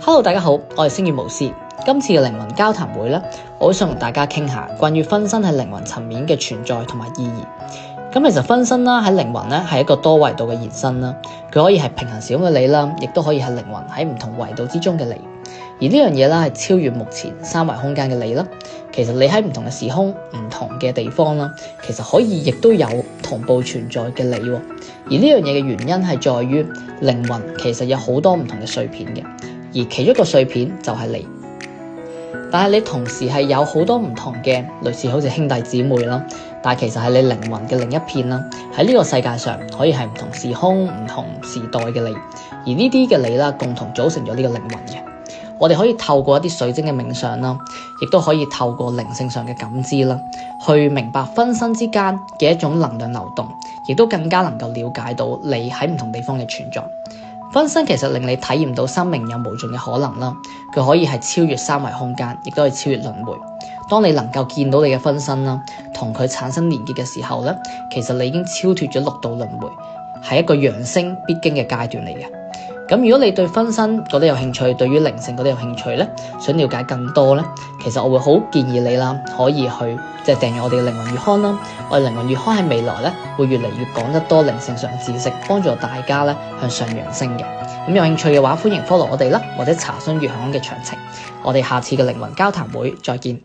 Hello， 大家好，我係星月巫師。今次嘅靈魂交談會咧，我好想同大家傾下關於分身喺靈魂層面嘅存在同埋意義。咁其實分身啦喺靈魂咧係一個多維度嘅延伸啦，佢可以係平行時空嘅你啦，亦都可以係靈魂喺唔同維度之中嘅你。而呢樣嘢咧係超越目前三維空間嘅你啦。其實你喺唔同嘅時空、唔同嘅地方啦，其實可以亦都有同步存在嘅你。而呢樣嘢嘅原因係在於靈魂其實有好多唔同嘅碎片嘅。而其中一個碎片就係你，但係你同時係有好多唔同嘅類似好似兄弟姊妹啦，但係其實係你靈魂嘅另一片啦。喺呢個世界上可以係唔同時空、唔同時代嘅你，而呢啲嘅你啦，共同組成咗呢個靈魂嘅。我哋可以透過一啲水晶嘅冥想啦，亦都可以透過靈性上嘅感知啦，去明白分身之間嘅一種能量流動，亦都更加能夠了解到你喺唔同地方嘅存在。分身其實令你體驗到生命有無盡嘅可能啦，佢可以係超越三維空間，亦都可以超越輪迴。當你能夠見到你嘅分身啦，同佢產生連結嘅時候咧，其實你已經超脫咗六道輪迴，係一個揚升必經嘅階段嚟嘅。咁如果你對分身覺得有興趣，對於靈性覺得有興趣咧，想了解更多咧，其實我會好建議你啦，可以去訂閱我哋嘅靈魂月刊啦。我哋靈魂月刊喺未來咧會越嚟越講得多靈性上嘅知識，幫助大家咧向上揚升嘅。咁有興趣嘅話，歡迎 follow 我哋啦，或者查詢月刊嘅詳情。我哋下次嘅靈魂交談會再見。